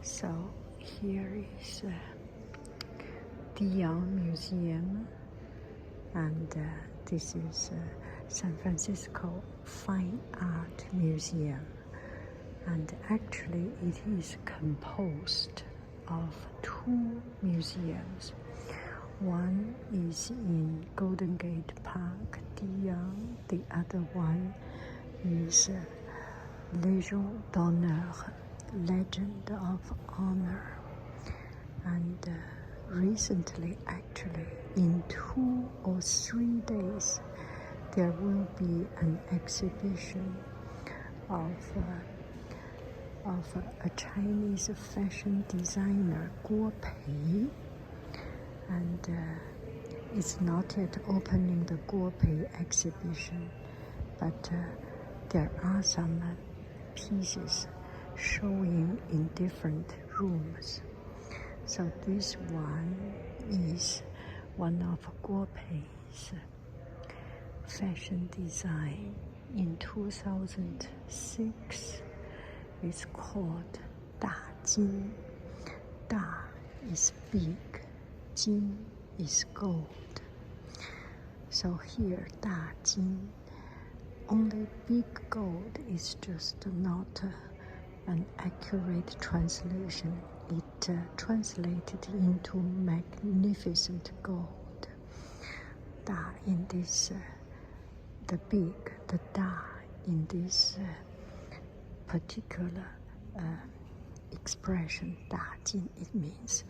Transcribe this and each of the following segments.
So here is Dion Museum, and this is San Francisco Fine Art Museum, and actually it is composed of two museums. One is in Golden Gate Park, Dion. The other one is Légion d'honneur, Legend of Honor. And recently, actually, in 2 or 3 days, there will be an exhibition of a Chinese fashion designer, Guo Pei. And it's not yet opening the Guo Pei exhibition, but there are some pieces showing in different rooms. So this one is one of Guo Pei's fashion design in 2006. It's called Da Jin. Da is big, Jin is gold. So here, Da Jin, only big gold is just not an accurate translation. It translated into magnificent gold. Da in this, the big, the Da in this particular expression, Da Jin, it means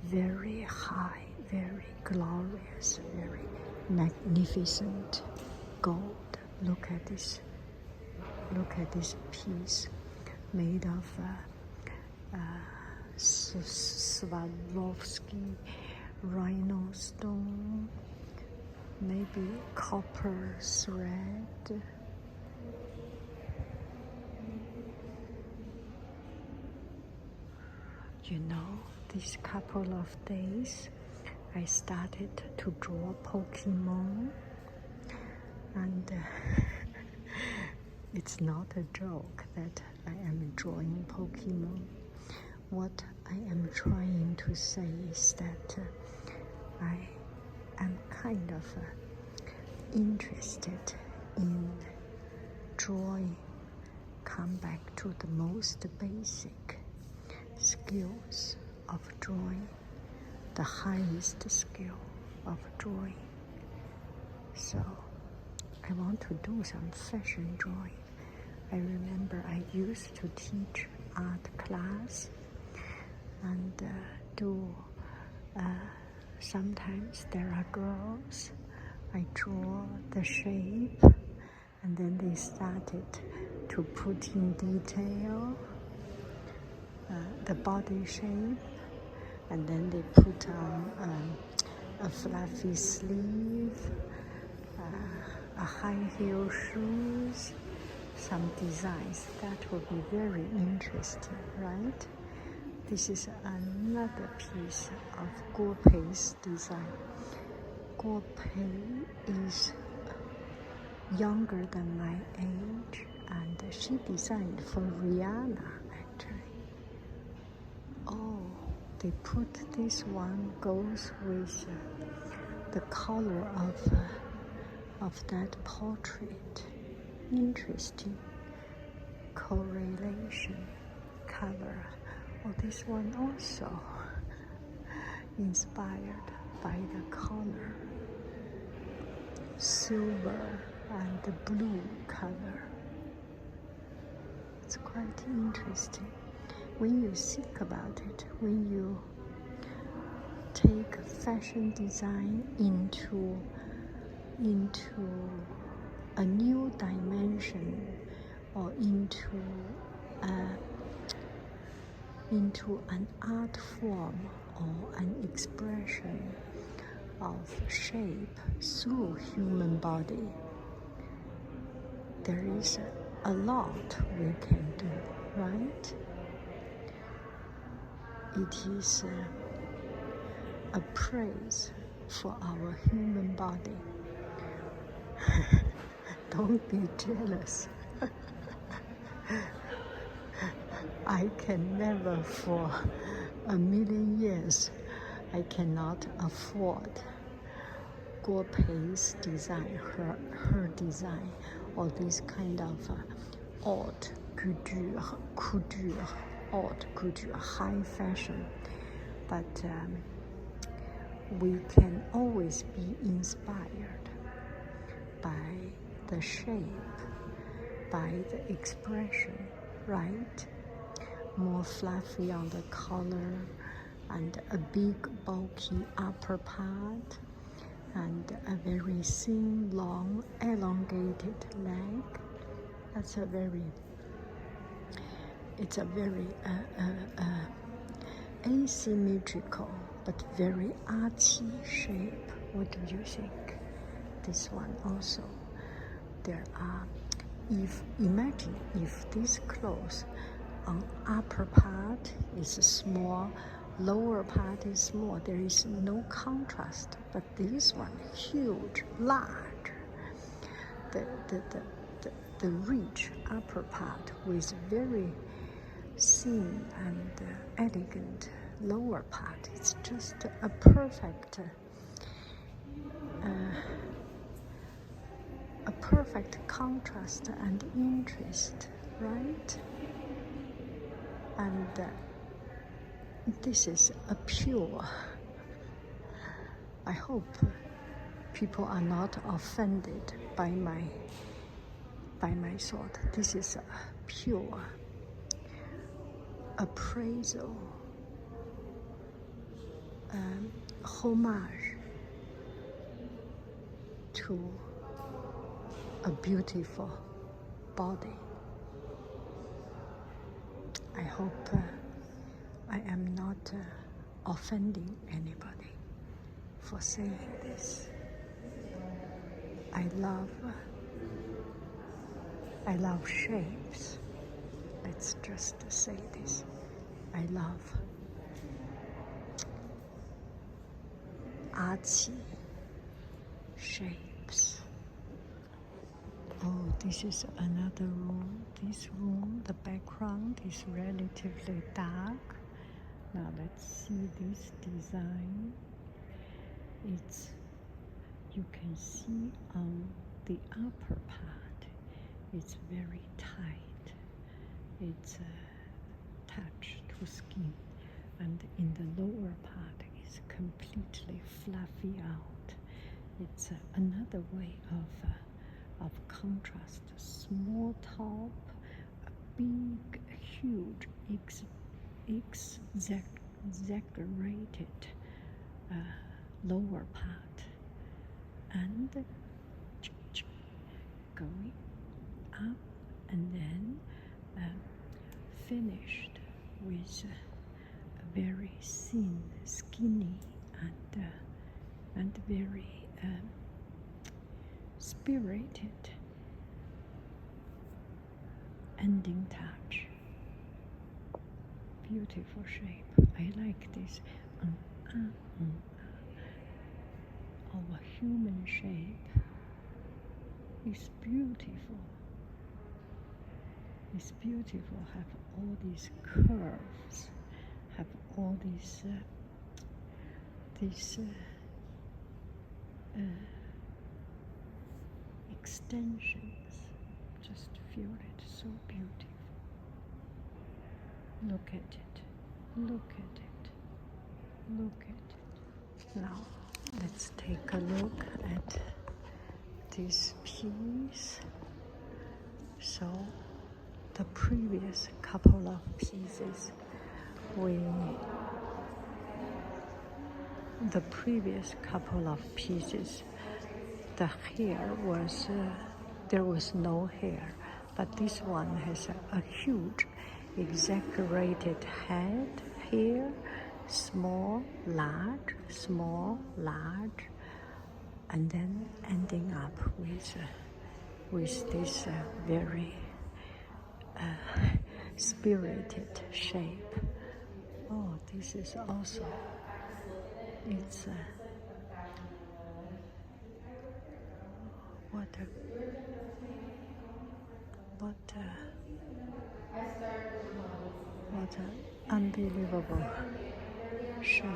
very high, very glorious, very magnificent gold. Look at this piece made of Swarovski rhinestone, maybe copper thread. You know, these couple of days, I started to draw Pokemon, and it's not a joke that I am drawing Pokemon. What I am trying to say is that I am kind of interested in drawing, come back to the most basic skills of drawing, the highest skill of drawing. So I want to do some fashion drawing. I remember I used to teach art class and sometimes there are girls, I draw the shape, and then they started to put in detail the body shape, and then they put on a fluffy sleeve, a high heel shoes, some designs. That would be very interesting, right? This is another piece of Guo Pei's design. Guo Pei is younger than my age, and she designed for Rihanna, actually. Oh, they put this one goes with the color of that portrait. Interesting correlation, color. Oh, this one also inspired by the color, silver and the blue color. It's quite interesting. When you think about it, when you take fashion design into a new dimension, or into an art form or an expression of shape through human body, there is a lot we can do, right? It is a praise for our human body. Don't be jealous. I can never for a million years, I cannot afford Guo Pei's design, her design, or this kind of haute couture, high fashion. But we can always be inspired by the shape, by the expression, right? More fluffy on the collar, and a big bulky upper part, and a very thin, long, elongated leg. It's a very asymmetrical but very artsy shape. What do you think? This one also. There are, imagine if this clothes on upper part is small, lower part is small. There is no contrast. But this one, huge, large. The rich upper part with very thin and elegant lower part. It's just a perfect contrast and interest, right? And this is a pure. I hope people are not offended by my thought. This is a pure appraisal, homage to a beautiful body. I hope I am not offending anybody for saying this. I love shapes. Let's just say this. I love artsy shapes. Oh, this is another room. This room, the background is relatively dark. Now let's see this design. You can see on the upper part, it's very tight. It's touch to skin, and in the lower part is completely fluffy out. It's another way of contrast. Small top, a big, huge, exaggerated lower part, and going up, and then finished with a very thin, skinny, and very spirited ending touch. Beautiful shape. I like this. Our human shape is beautiful. It's beautiful. Have all these curves. Have all these extensions. Just feel it. So beautiful. Look at it. Look at it. Look at it. Now, let's take a look at this piece. So, the previous couple of pieces, the hair was, there was no hair, but this one has a huge, exaggerated head, hair, small, large, and then ending up with this very spirited shape. Oh, this is also, it's what unbelievable shape.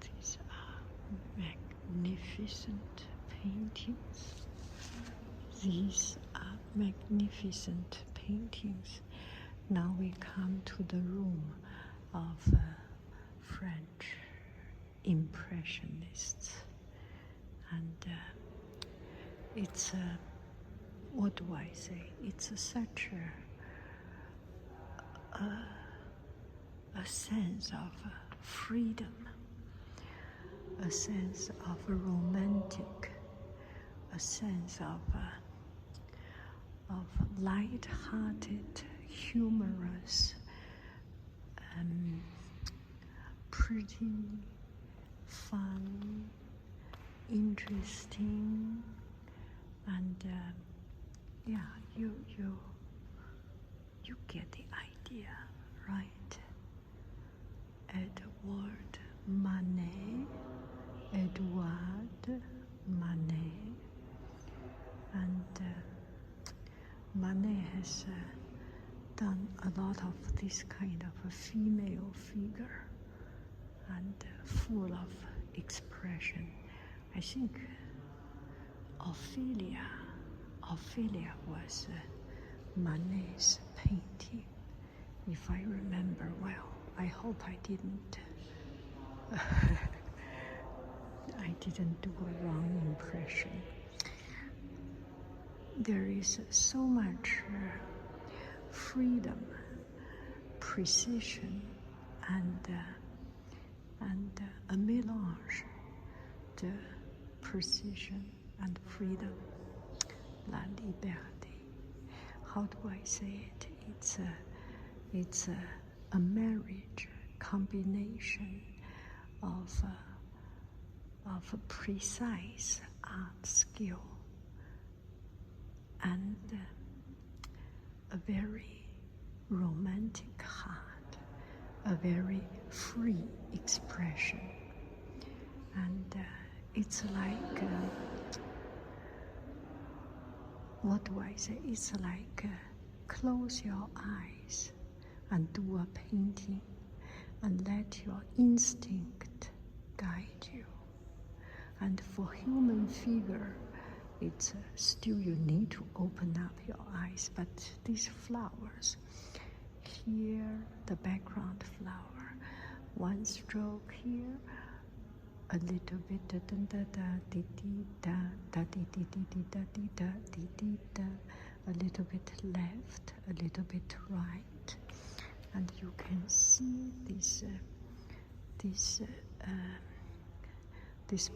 These are magnificent paintings. These are magnificent paintings. Now we come to the room of French Impressionists. And it's what do I say? It's such a sense of freedom, a sense of romantic, a sense of light-hearted, humorous, pretty, fun, interesting, and yeah, you get the idea, right? Edouard Manet, and Manet has done a lot of this kind of a female figure and full of expression. I think Ophelia was Manet's painting, if I remember well. I hope I didn't do a wrong impression. There is so much freedom, precision, and a mélange de precision and freedom, la liberté. How do I say it? It's a marriage, combination of precise art skill and a very romantic heart, a very free expression. And it's like, what do I say? It's like close your eyes and do a painting and let your instinct guide you. And for human figure, it's still you need to open up your eyes. But these flowers, here the background flower, one stroke here, a little bit da da da da di di da da di di di di da di da di di da, a little bit left, a little bit right, and you can see this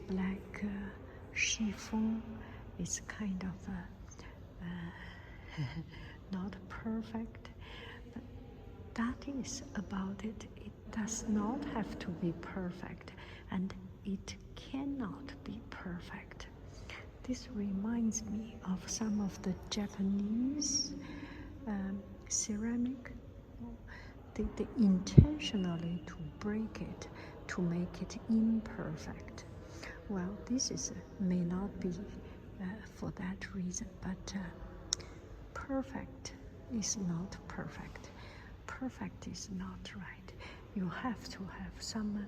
black chiffon is kind of not perfect, but that is about it. It does not have to be perfect, and it cannot be perfect. This reminds me of some of the Japanese ceramic. They intentionally to break it, to make it imperfect. Well, this may not be for that reason, but perfect is not perfect. Perfect is not right. You have to have some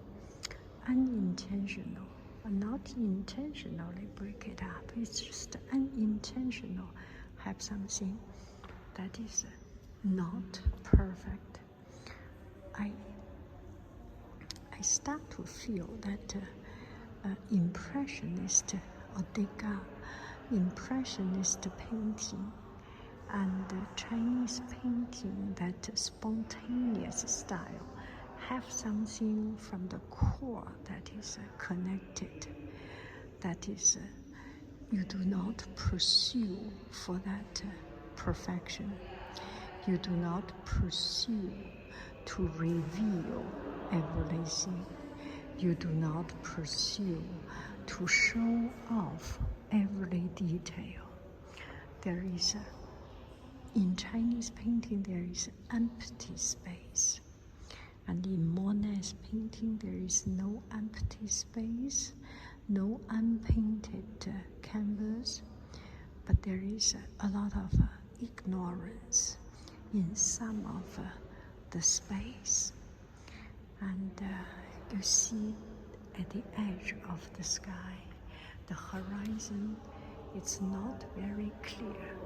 unintentional, not intentionally break it up. It's just unintentional. Have something that is not perfect. I start to feel that Impressionist or Degas, Impressionist painting and Chinese painting, that spontaneous style, have something from the core that is connected, that is you do not pursue for that perfection. You do not pursue to reveal everything. You do not pursue to show off every detail. There is in Chinese painting, there is empty space. And in Monet's painting, there is no empty space, no unpainted canvas, but there is a lot of ignorance in some of the space. And you see at the edge of the sky, the horizon, it's not very clear.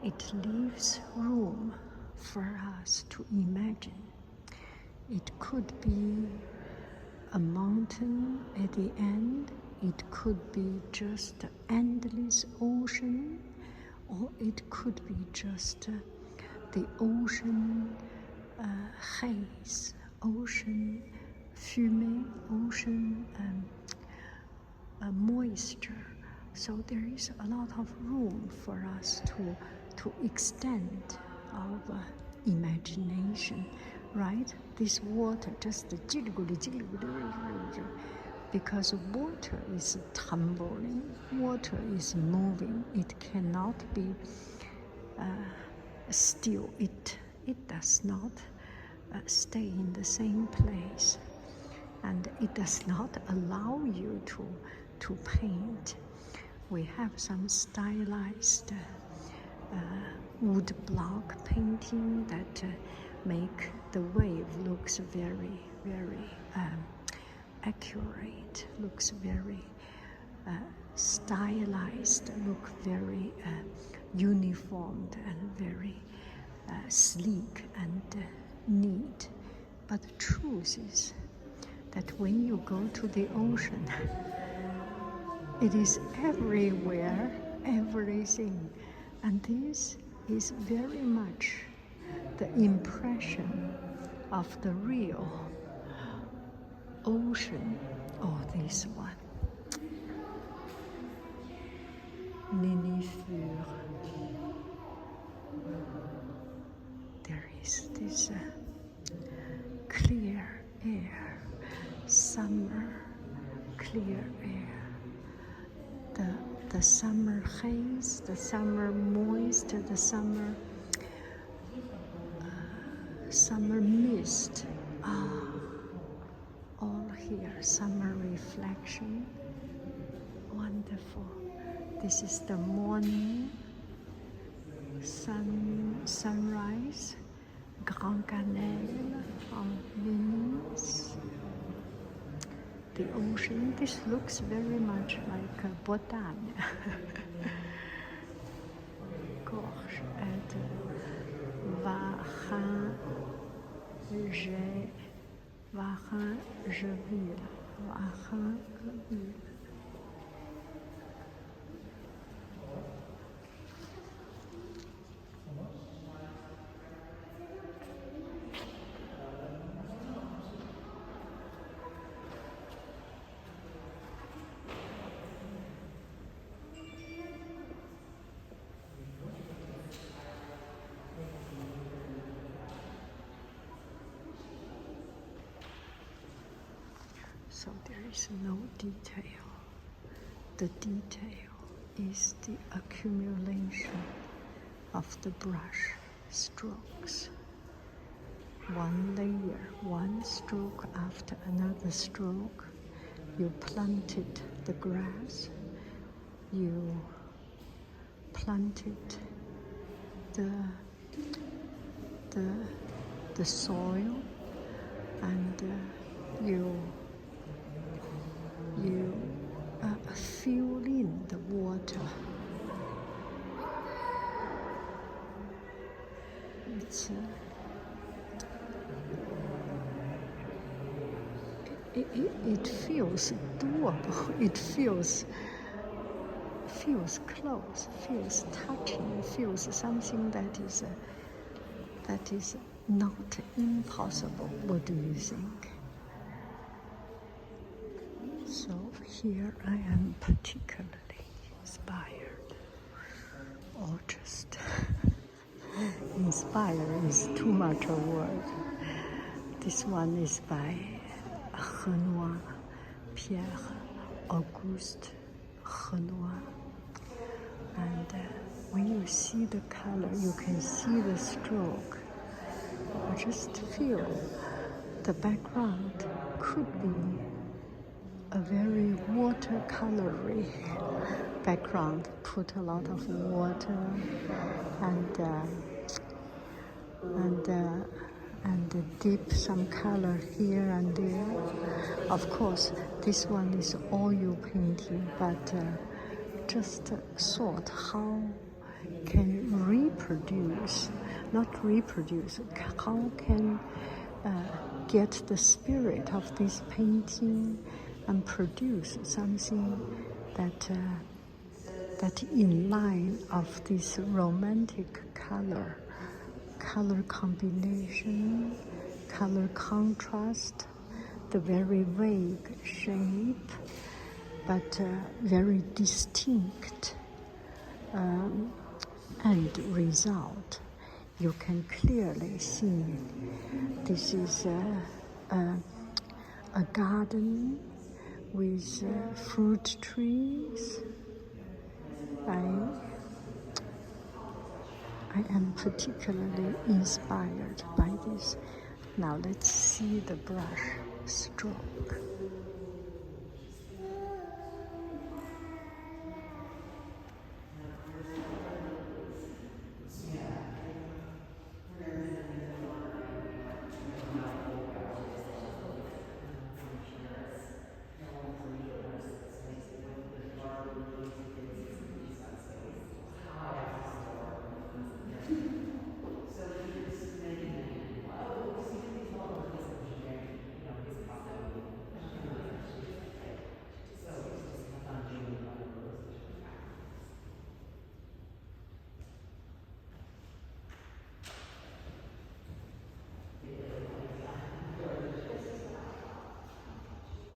It leaves room for us to imagine. It could be a mountain at the end, it could be just endless ocean, or it could be just the ocean haze, ocean fumée, ocean moisture. So there is a lot of room for us to extend our imagination, right? This water just because water is tumbling, water is moving. It cannot be still. It does not stay in the same place, and it does not allow you to paint. We have some stylized wood block painting that make the wave looks very, very accurate, looks very stylized, look very uniformed and very sleek and neat. But the truth is that when you go to the ocean, it is everywhere, everything. And this is very much the impression of the real ocean. Oh, this one. Ninifure. There is this clear air, summer, clear air. The summer haze, the summer moist, the summer mist. All here, summer reflection. Wonderful. This is the morning sunrise, Grand Canal on Venice. The ocean, this looks very much like Bretagne. Gorge at Varennes-Ville. So there is no detail. The detail is the accumulation of the brush strokes. One layer, one stroke after another stroke. You planted the grass, you planted the soil, and you fill in the water. It feels doable. It feels close, feels touching, feels something that is that is not impossible. What do you think? So here I am particularly inspired, or just inspired is too much a word. This one is by Renoir, Pierre Auguste Renoir. And when you see the color, you can see the stroke. I just feel the background could be a very watercolory background. Put a lot of water and dip some color here and there. Of course, this one is oil painting, but just thought how can how can get the spirit of this painting and produce something that in line of this romantic color combination, color contrast, the very vague shape, but very distinct end result. You can clearly see this is a garden with fruit trees. I am particularly inspired by this. Now let's see the brush stroke.